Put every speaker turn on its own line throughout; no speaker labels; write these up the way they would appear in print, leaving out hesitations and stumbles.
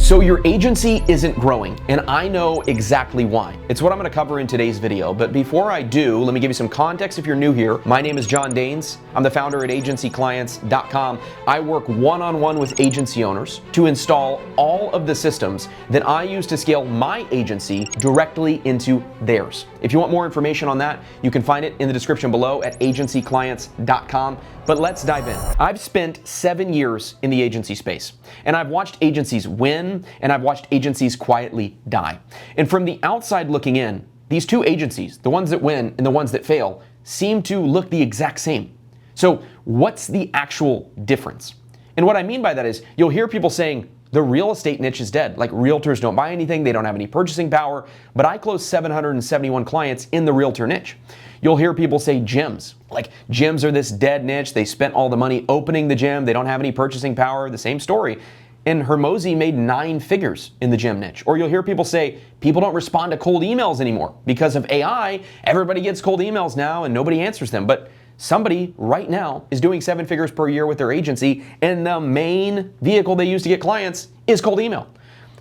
So your agency isn't growing, and I know exactly why. It's what I'm going to cover in today's video, but before I do, let me give you some context if you're new here. My name is John Daines. I'm the founder at agencyclients.com. I work one-on-one with agency owners to install all of the systems that I use to scale my agency directly into theirs. If you want more information on that, you can find it in the description below at agencyclients.com. But let's dive in. I've spent 7 years in the agency space, and I've watched agencies win, and I've watched agencies quietly die. And from the outside looking in, these two agencies, the ones that win and the ones that fail, seem to look the exact same. So what's the actual difference? And what I mean by that is you'll hear people saying, the real estate niche is dead. Like, realtors don't buy anything, they don't have any purchasing power, but I closed 771 clients in the realtor niche. You'll hear people say gyms. Like, gyms are this dead niche, they spent all the money opening the gym, they don't have any purchasing power, the same story. And Hormozi made 9 figures in the gym niche. Or you'll hear people say, people don't respond to cold emails anymore. Because of AI, everybody gets cold emails now and nobody answers them. But somebody right now is doing 7 figures per year with their agency, and the main vehicle they use to get clients is cold email.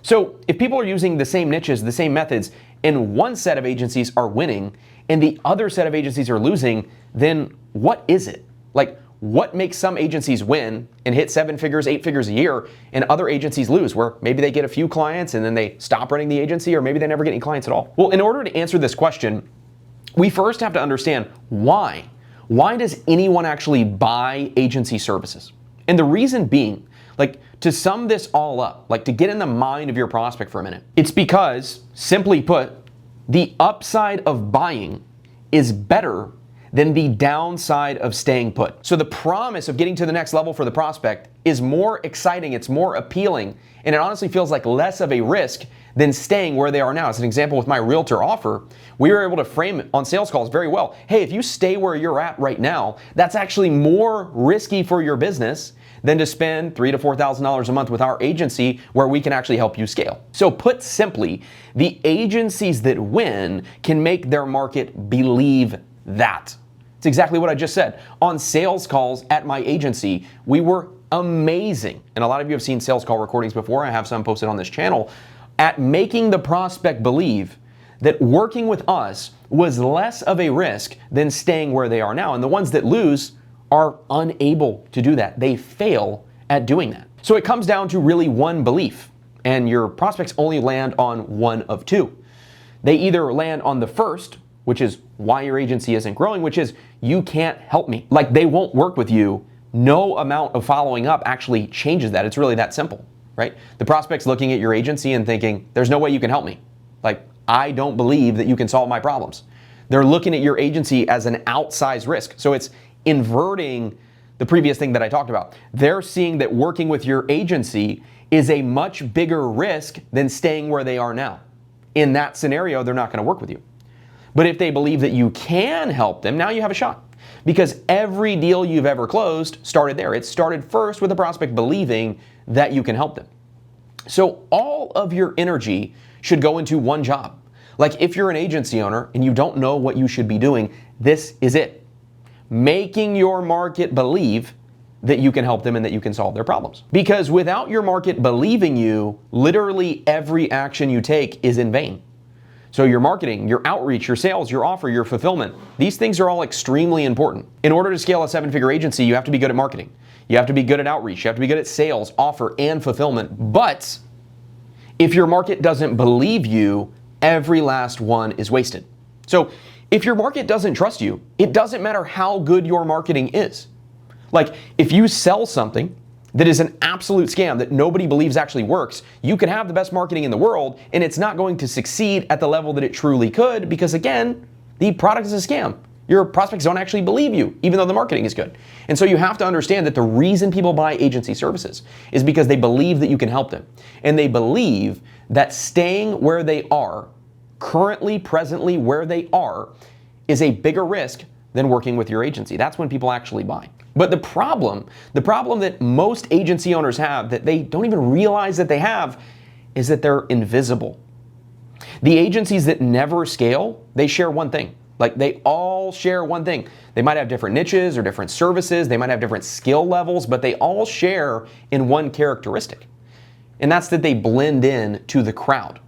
So if people are using the same niches, the same methods, and one set of agencies are winning and the other set of agencies are losing, then what is it? Like, what makes some agencies win and hit 7 figures, 8 figures a year, and other agencies lose, where maybe they get a few clients and then they stop running the agency, or maybe they never get any clients at all? Well, in order to answer this question, we first have to understand why. Why does anyone actually buy agency services? And the reason being, like, to sum this all up, like to get in the mind of your prospect for a minute, it's because, simply put, the upside of buying is better than the downside of staying put. So the promise of getting to the next level for the prospect is more exciting, it's more appealing, and it honestly feels like less of a risk than staying where they are now. As an example, with my realtor offer, we were able to frame it on sales calls very well. Hey, if you stay where you're at right now, that's actually more risky for your business than to spend $3,000 to $4,000 a month with our agency, where we can actually help you scale. So put simply, the agencies that win can make their market believe that. It's exactly what I just said. On sales calls at my agency, we were amazing. And a lot of you have seen sales call recordings before. I have some posted on this channel, at making the prospect believe that working with us was less of a risk than staying where they are now. And the ones that lose are unable to do that. They fail at doing that. So it comes down to really one belief, and your prospects only land on one of two. They either land on the first, which is why your agency isn't growing, which is, you can't help me. Like, they won't work with you. No amount of following up actually changes that. It's really that simple, right? The prospect's looking at your agency and thinking, there's no way you can help me. Like, I don't believe that you can solve my problems. They're looking at your agency as an outsized risk. So it's inverting the previous thing that I talked about. They're seeing that working with your agency is a much bigger risk than staying where they are now. In that scenario, they're not going to work with you. But if they believe that you can help them, now you have a shot. Because every deal you've ever closed started there. It started first with the prospect believing that you can help them. So all of your energy should go into one job. Like, if you're an agency owner and you don't know what you should be doing, this is it. Making your market believe that you can help them and that you can solve their problems. Because without your market believing you, literally every action you take is in vain. So your marketing, your outreach, your sales, your offer, your fulfillment, these things are all extremely important. In order to scale a 7-figure agency, you have to be good at marketing. You have to be good at outreach. You have to be good at sales, offer, and fulfillment. But if your market doesn't believe you, every last one is wasted. So if your market doesn't trust you, it doesn't matter how good your marketing is. Like, if you sell something that is an absolute scam that nobody believes actually works, you can have the best marketing in the world and it's not going to succeed at the level that it truly could, because again, the product is a scam. Your prospects don't actually believe you, even though the marketing is good. And so you have to understand that the reason people buy agency services is because they believe that you can help them. And they believe that staying where they are, currently, presently where they are, is a bigger risk than working with your agency. That's when people actually buy. But the problem that most agency owners have, that they don't even realize that they have, is that they're invisible. The agencies that never scale, they share one thing. Like, they all share one thing. They might have different niches or different services, they might have different skill levels, but they all share in one characteristic. and that's that they blend in to the crowd.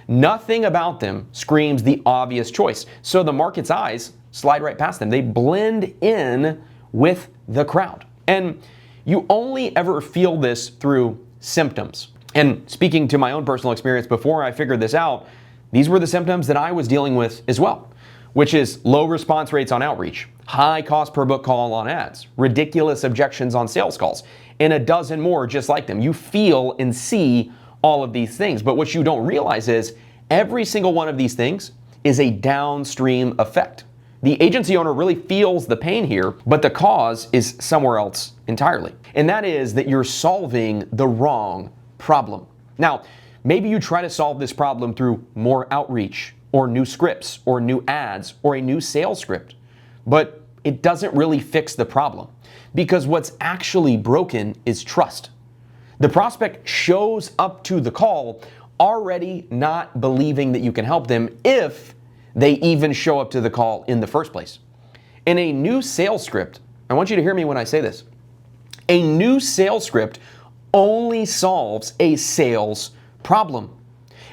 Nothing about them screams the obvious choice. So the market's eyes slide right past them. They blend in with the crowd. And you only ever feel this through symptoms. And speaking to my own personal experience before I figured this out, these were the symptoms that I was dealing with as well, which is low response rates on outreach, high cost per book call on ads, ridiculous objections on sales calls, and a dozen more just like them. You feel and see all of these things, but what you don't realize is every single one of these things is a downstream effect. The agency owner really feels the pain here, but the cause is somewhere else entirely. And that is that you're solving the wrong problem. Now, maybe you try to solve this problem through more outreach or new scripts or new ads or a new sales script, but it doesn't really fix the problem because what's actually broken is trust. The prospect shows up to the call already not believing that you can help them if they even show up to the call in the first place. In a new sales script, I want you to hear me when I say this. A new sales script only solves a sales problem.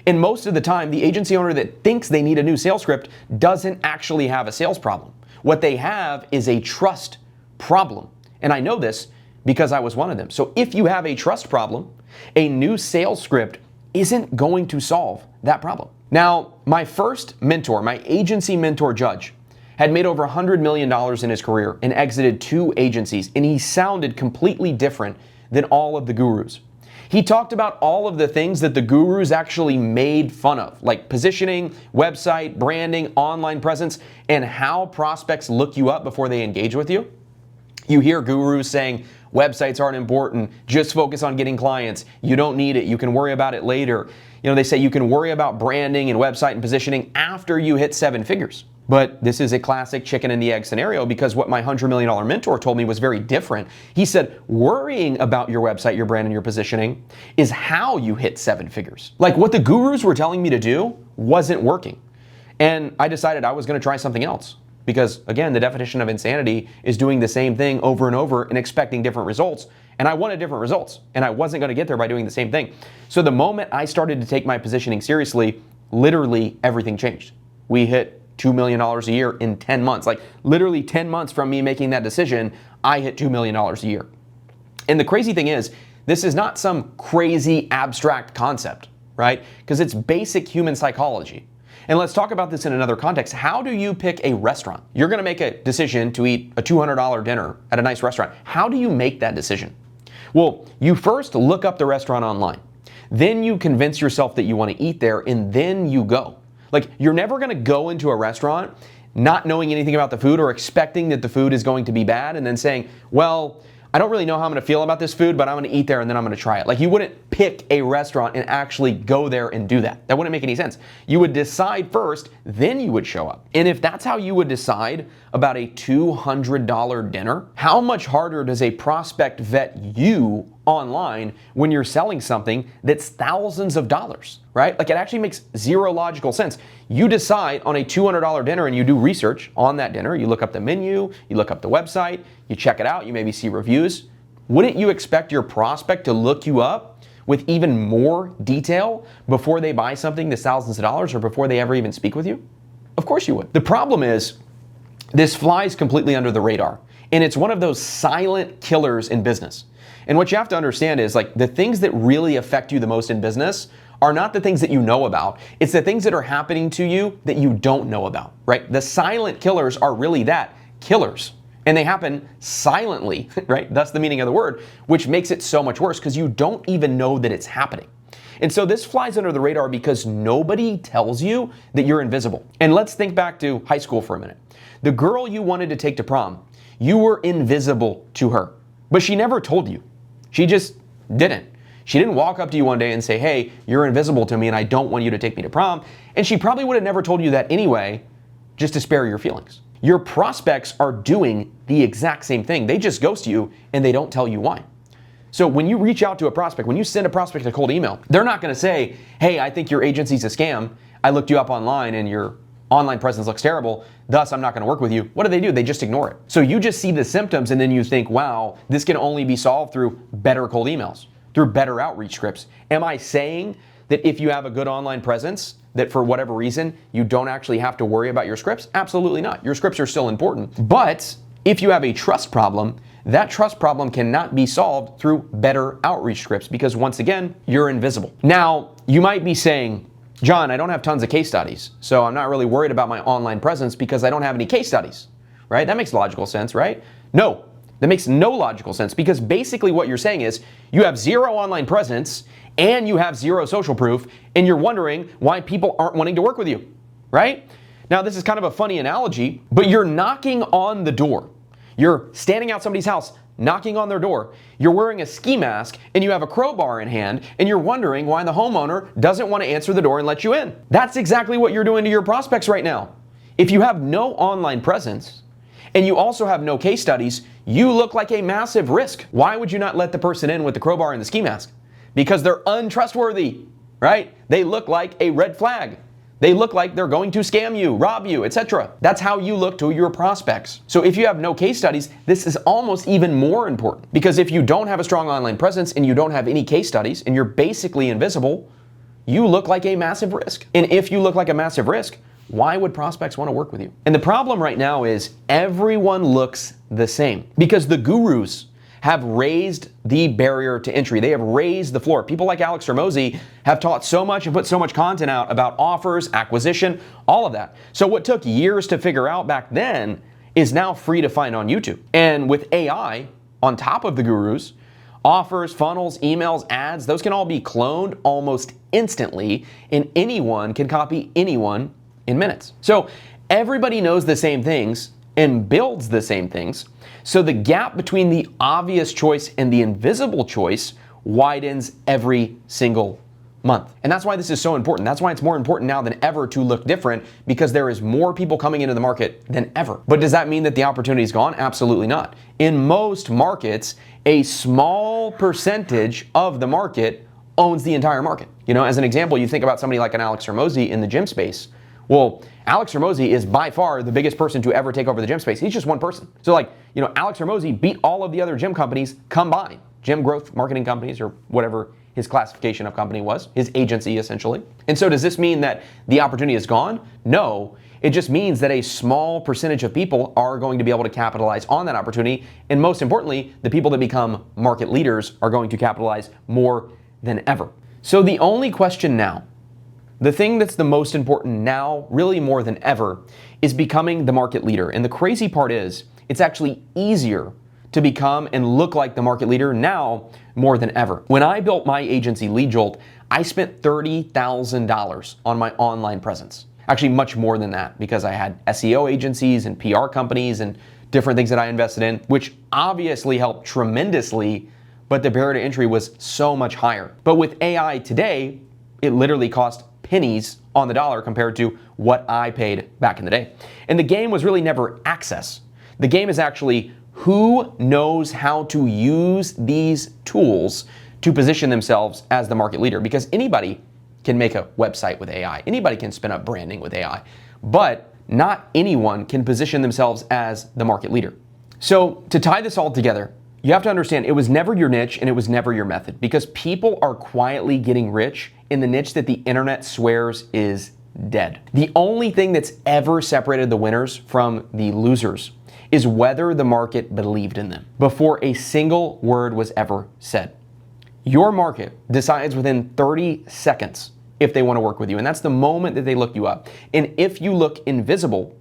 And most of the time, the agency owner that thinks they need a new sales script doesn't actually have a sales problem. What they have is a trust problem. And I know this because I was one of them. So if you have a trust problem, a new sales script isn't going to solve that problem. Now, my first mentor, my agency mentor, Judge, had made over $100 million in his career and exited 2 agencies, and he sounded completely different than all of the gurus. He talked about all of the things that the gurus actually made fun of, like positioning, website, branding, online presence, and how prospects look you up before they engage with you. You hear gurus saying, websites aren't important, just focus on getting clients, you don't need it, you can worry about it later. You know, they say you can worry about branding and website and positioning after you hit 7 figures. But this is a classic chicken and the egg scenario because what my $100 million mentor told me was very different. He said, worrying about your website, your brand, and your positioning is how you hit 7 figures. Like what the gurus were telling me to do wasn't working. And I decided I was going to try something else. Because again, the definition of insanity is doing the same thing over and over and expecting different results. And I wanted different results. And I wasn't going to get there by doing the same thing. So the moment I started to take my positioning seriously, literally everything changed. We hit $2 million a year in 10 months. Like literally 10 months from me making that decision, I hit $2 million a year. And the crazy thing is, this is not some crazy abstract concept, right? Because it's basic human psychology. And let's talk about this in another context. How do you pick a restaurant? You're going to make a decision to eat a $200 dinner at a nice restaurant. How do you make that decision? Well, you first look up the restaurant online. Then you convince yourself that you want to eat there, and then you go. Like, you're never going to go into a restaurant not knowing anything about the food or expecting that the food is going to be bad and then saying, well, I don't really know how I'm going to feel about this food, but I'm going to eat there and then I'm going to try it. Like, you wouldn't pick a restaurant and actually go there and do that. That wouldn't make any sense. You would decide first, then you would show up. And if that's how you would decide about a $200 dinner, how much harder does a prospect vet you online when you're selling something that's thousands of dollars, right? Like, it actually makes zero logical sense. You decide on a $200 dinner and you do research on that dinner. You look up the menu, you look up the website, you check it out, you maybe see reviews. Wouldn't you expect your prospect to look you up with even more detail before they buy something that's thousands of dollars or before they ever even speak with you? Of course you would. The problem is this flies completely under the radar, and it's one of those silent killers in business. And what you have to understand is, like, the things that really affect you the most in business are not the things that you know about. It's the things that are happening to you that you don't know about, right? The silent killers are really that, killers. And they happen silently, right? That's the meaning of the word, which makes it so much worse because you don't even know that it's happening. And so this flies under the radar because nobody tells you that you're invisible. And let's think back to high school for a minute. The girl you wanted to take to prom, you were invisible to her, but she never told you. She just didn't. She didn't walk up to you one day and say, hey, you're invisible to me and I don't want you to take me to prom. And she probably would have never told you that anyway, just to spare your feelings. Your prospects are doing the exact same thing. They just ghost you and they don't tell you why. So when you reach out to a prospect, when you send a prospect a cold email, they're not going to say, hey, I think your agency's a scam. I looked you up online and your online presence looks terrible, thus I'm not going to work with you. What do? They just ignore it. So you just see the symptoms and then you think, wow, this can only be solved through better cold emails, through better outreach scripts. Am I saying that if you have a good online presence, that for whatever reason, you don't actually have to worry about your scripts? Absolutely not. Your scripts are still important. But if you have a trust problem, that trust problem cannot be solved through better outreach scripts because once again, you're invisible. Now, you might be saying, John, I don't have tons of case studies, so I'm not really worried about my online presence because I don't have any case studies, right? That makes logical sense, right? No, that makes no logical sense because basically what you're saying is you have zero online presence and you have zero social proof and you're wondering why people aren't wanting to work with you, right? Now, this is kind of a funny analogy, but you're knocking on the door. You're standing out somebody's house, knocking on their door. You're wearing a ski mask and you have a crowbar in hand and you're wondering why the homeowner doesn't want to answer the door and let you in. That's exactly what you're doing to your prospects right now. If you have no online presence and you also have no case studies, you look like a massive risk. Why would you not let the person in with the crowbar and the ski mask? Because they're untrustworthy, right? They look like a red flag. They look like they're going to scam you, rob you, etc. That's how you look to your prospects. So if you have no case studies, this is almost even more important because if you don't have a strong online presence and you don't have any case studies and you're basically invisible, you look like a massive risk. And if you look like a massive risk, why would prospects want to work with you? And the problem right now is everyone looks the same because the gurus have raised the barrier to entry. They have raised the floor. People like Alex Hormozi have taught so much and put so much content out about offers, acquisition, all of that. So what took years to figure out back then is now free to find on YouTube. And with AI on top of the gurus, offers, funnels, emails, ads, those can all be cloned almost instantly and anyone can copy anyone in minutes. So everybody knows the same things and builds the same things. So the gap between the obvious choice and the invisible choice widens every single month. And that's why this is so important. That's why it's more important now than ever to look different because there is more people coming into the market than ever. But does that mean that the opportunity is gone? Absolutely not. In most markets, a small percentage of the market owns the entire market. You know, as an example, you think about somebody like an Alex Hormozi in the gym space. Well, Alex Hormozi is by far the biggest person to ever take over the gym space. He's just one person. So like, you know, Alex Hormozi beat all of the other gym companies combined, gym growth marketing companies or whatever his classification of company was, his agency essentially. And so does this mean that the opportunity is gone? No, it just means that a small percentage of people are going to be able to capitalize on that opportunity. And most importantly, the people that become market leaders are going to capitalize more than ever. So the only question now, the thing that's the most important now, really more than ever, is becoming the market leader. And the crazy part is, it's actually easier to become and look like the market leader now more than ever. When I built my agency, LeadJolt, I spent $30,000 on my online presence. Actually, much more than that because I had SEO agencies and PR companies and different things that I invested in, which obviously helped tremendously, but the barrier to entry was so much higher. But with AI today, it literally cost pennies on the dollar compared to what I paid back in the day. And the game was really never access. The game is actually who knows how to use these tools to position themselves as the market leader, because anybody can make a website with AI. Anybody can spin up branding with AI, but not anyone can position themselves as the market leader. So to tie this all together, you have to understand it was never your niche and it was never your method because people are quietly getting rich in the niche that the internet swears is dead. The only thing that's ever separated the winners from the losers is whether the market believed in them before a single word was ever said. Your market decides within 30 seconds if they want to work with you, and that's the moment that they look you up. And if you look invisible,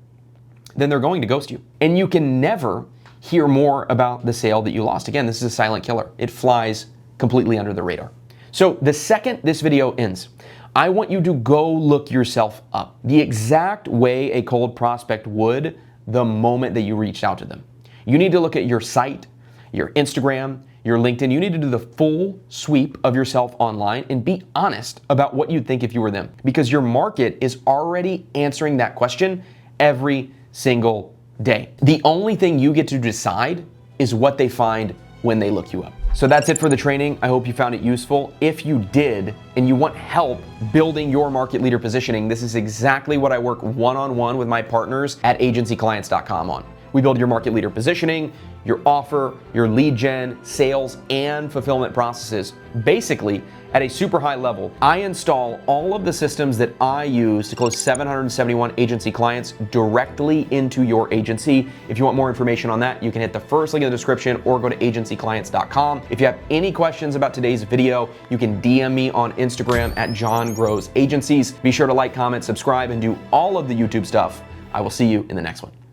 then they're going to ghost you. And you can never hear more about the sale that you lost. Again, this is a silent killer. It flies completely under the radar. So the second this video ends, I want you to go look yourself up the exact way a cold prospect would the moment that you reached out to them. You need to look at your site, your Instagram, your LinkedIn. You need to do the full sweep of yourself online and be honest about what you'd think if you were them, because your market is already answering that question every single day. The only thing you get to decide is what they find when they look you up. So that's it for the training. I hope you found it useful. If you did and you want help building your market leader positioning, this is exactly what I work one-on-one with my partners at agencyclients.com on. We build your market leader positioning, your offer, your lead gen, sales, and fulfillment processes. Basically, at a super high level, I install all of the systems that I use to close 771 agency clients directly into your agency. If you want more information on that, you can hit the first link in the description or go to agencyclients.com. If you have any questions about today's video, you can DM me on Instagram at John Grows Agencies. Be sure to like, comment, subscribe, and do all of the YouTube stuff. I will see you in the next one.